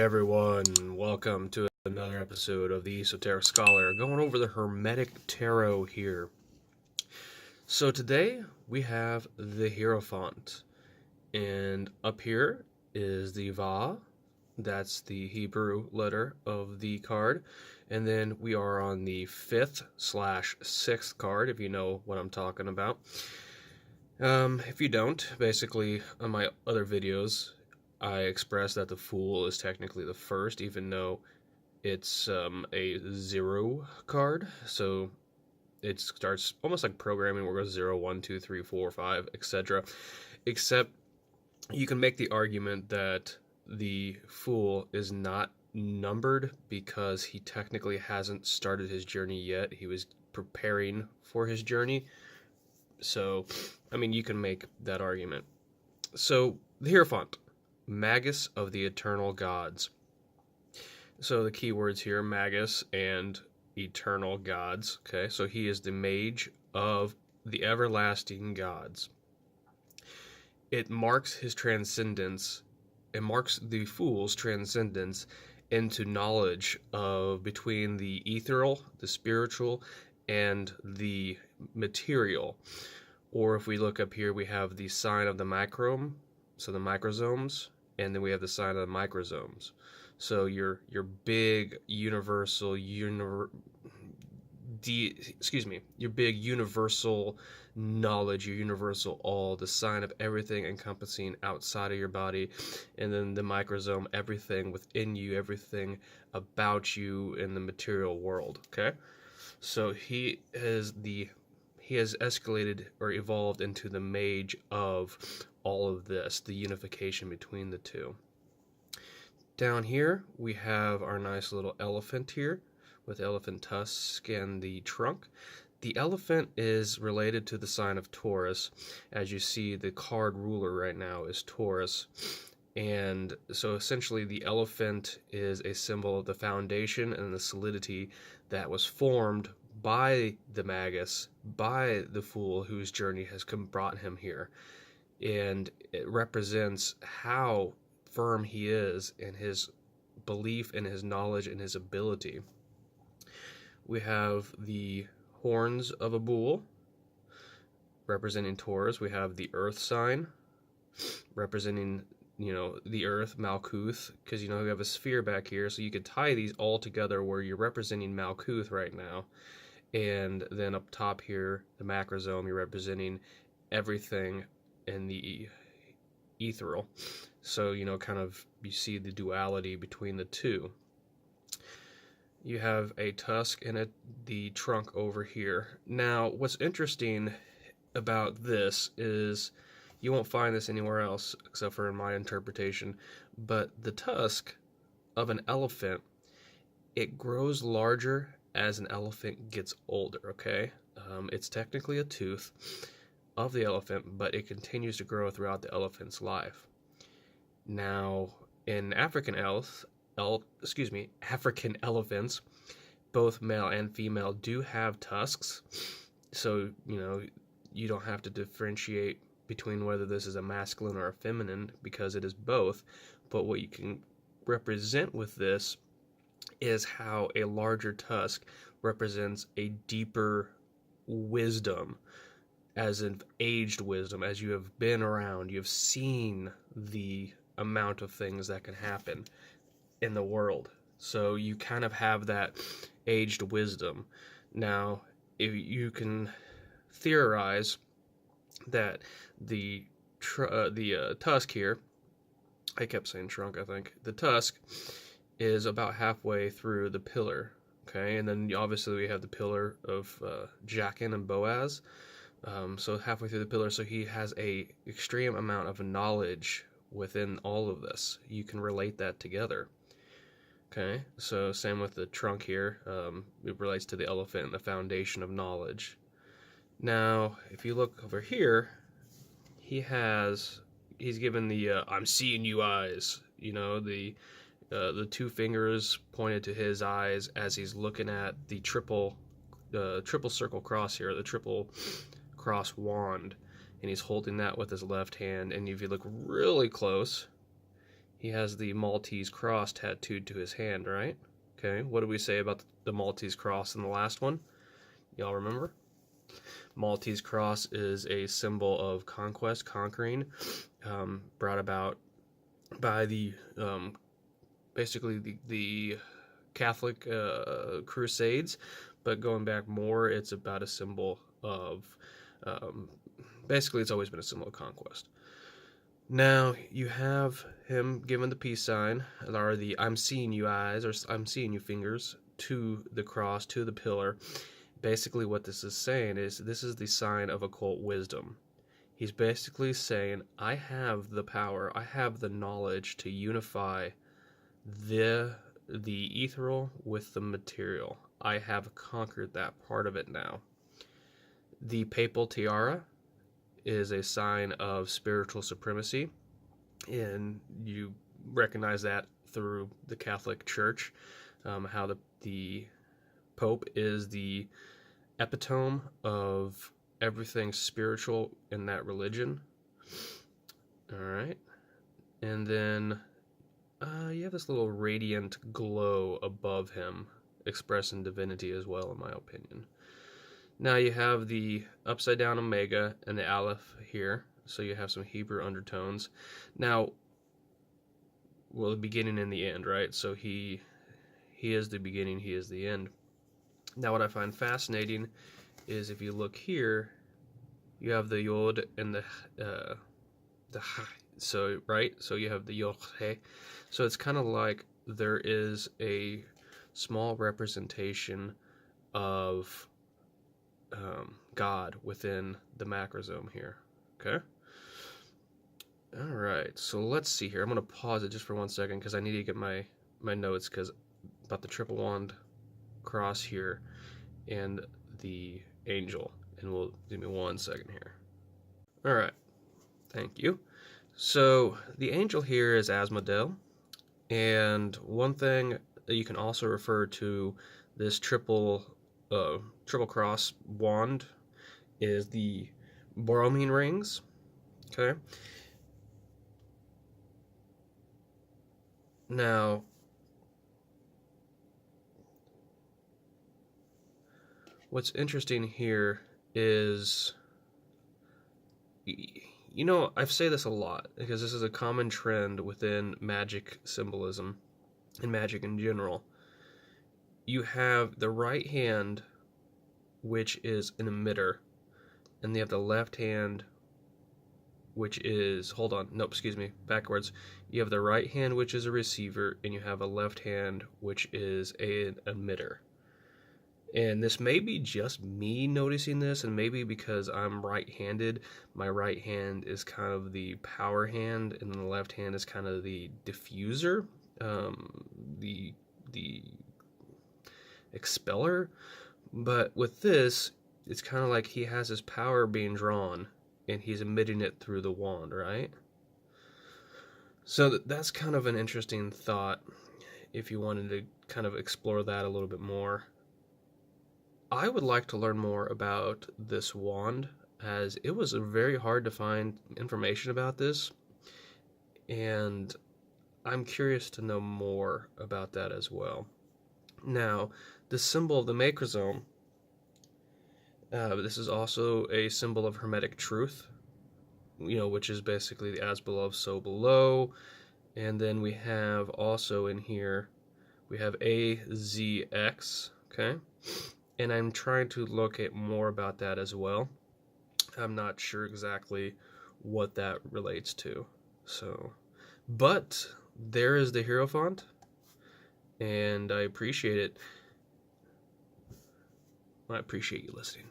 everyone, welcome to another episode of the Esoteric Scholar, going over the Hermetic Tarot here. So today we have the Hierophant, and up here is the Va, that's the Hebrew letter of the card, and then we are on the 5th/6th card, if you know what I'm talking about. If you don't, basically on my other videos I express that the Fool is technically the first, even though it's a 0 card. So it starts almost like programming, where it goes 0, 1, 2, 3, 4, 5, etc. Except you can make the argument that the Fool is not numbered because he technically hasn't started his journey yet. He was preparing for his journey. So, I mean, you can make that argument. So, the Hierophant. Magus of the eternal gods. So the key words here, magus and eternal gods. Okay, so he is the mage of the everlasting gods. It marks his transcendence. It marks the Fool's transcendence into knowledge of between the ethereal, the spiritual, and the material. Or if we look up here, we have the sign of the microme, so the microsomes. And then we have the sign of the microsomes. So your big universal your big universal knowledge, your universal all, the sign of everything encompassing outside of your body, and then the microsome, everything within you, everything about you in the material world. Okay, so he has escalated or evolved into the mage of all of this, the unification between the two. Down here, we have our nice little elephant here with elephant tusk and the trunk. The elephant is related to the sign of Taurus. As you see, the card ruler right now is Taurus. And so essentially the elephant is a symbol of the foundation and the solidity that was formed by the Magus, by the Fool whose journey has brought him here. And it represents how firm he is in his belief, in his knowledge, and his ability. We have the horns of a bull representing Taurus. We have the earth sign representing, the earth, Malkuth, because, we have a sphere back here, so you could tie these all together where you're representing Malkuth right now. And then up top here, the macrosome, you're representing everything in the ethereal. So, you see the duality between the two. You have a tusk and the trunk over here. Now, what's interesting about this is you won't find this anywhere else except for in my interpretation, but the tusk of an elephant, it grows larger as an elephant gets older, okay? It's technically a tooth of the elephant, but it continues to grow throughout the elephant's life. Now, in African elephants, both male and female do have tusks, so you don't have to differentiate between whether this is a masculine or a feminine, because it is both. But what you can represent with this is how a larger tusk represents a deeper wisdom, as an aged wisdom, as you have been around, you have seen the amount of things that can happen in the world. So you kind of have that aged wisdom. Now, if you can theorize that the tusk here, I kept saying trunk, I think, the tusk is about halfway through the pillar, okay? And then obviously we have the pillar of Jachin and Boaz. So halfway through the pillar, so he has a extreme amount of knowledge within all of this. You can relate that together. Okay, so same with the trunk here. It relates to the elephant and the foundation of knowledge. Now, if you look over here, he's given the I'm seeing you eyes. The two fingers pointed to his eyes as he's looking at the triple circle cross here, the triple cross wand, and he's holding that with his left hand. And if you look really close, he has the Maltese cross tattooed to his hand, right? Okay, what did we say about the Maltese cross in the last one? Y'all remember? Maltese cross is a symbol of conquest, conquering, brought about by the basically the Catholic Crusades, but going back more, it's about a symbol of basically it's always been a symbol of conquest. Now you have him given the peace sign, or the "I'm seeing you" eyes, or "I'm seeing you" fingers to the cross, to the pillar. Basically, what this is saying is this is the sign of occult wisdom. He's basically saying, I have the power, I have the knowledge to unify the ethereal with the material. I have conquered that part of it now. The papal tiara is a sign of spiritual supremacy, and you recognize that through the Catholic Church, how the Pope is the epitome of everything spiritual in that religion. All right, and then you have this little radiant glow above him, expressing divinity as well, in my opinion. Now you have the upside down omega and the aleph here, so you have some Hebrew undertones. Now, well, the beginning and the end, right? So he is the beginning, he is the end. Now, what I find fascinating is if you look here, you have the yod and the ha. So right, so you have the yod he. So it's kind of like there is a small representation of God within the macrosome here. Okay. All right. So let's see here. I'm gonna pause it just for 1 second because I need to get my notes because about the triple wand cross here and the angel, and we'll give me 1 second here. All right. Thank you. So the angel here is Asmodel, and one thing that you can also refer to this triple cross wand is the Borromine rings. Okay. Now, what's interesting here is, you know, I say this a lot because this is a common trend within magic symbolism and magic in general. You have the right hand, which is an emitter, and you have the left hand, which is, hold on, nope, excuse me, backwards. You have the right hand, which is a receiver, and you have a left hand, which is an emitter. And this may be just me noticing this, and maybe because I'm right-handed, my right hand is kind of the power hand, and then the left hand is kind of the diffuser, the expeller. But with this, it's kind of like he has his power being drawn, and he's emitting it through the wand, right? So that's kind of an interesting thought if you wanted to kind of explore that a little bit more. I would like to learn more about this wand, as it was very hard to find information about this, and I'm curious to know more about that as well. Now, the symbol of the macrosome, this is also a symbol of Hermetic truth, you know, which is basically the as below, so below. And then we have also in here, we have AZX, okay? And I'm trying to locate more about that as well. I'm not sure exactly what that relates to. So, but there is the Hierophant, and I appreciate it. I appreciate you listening.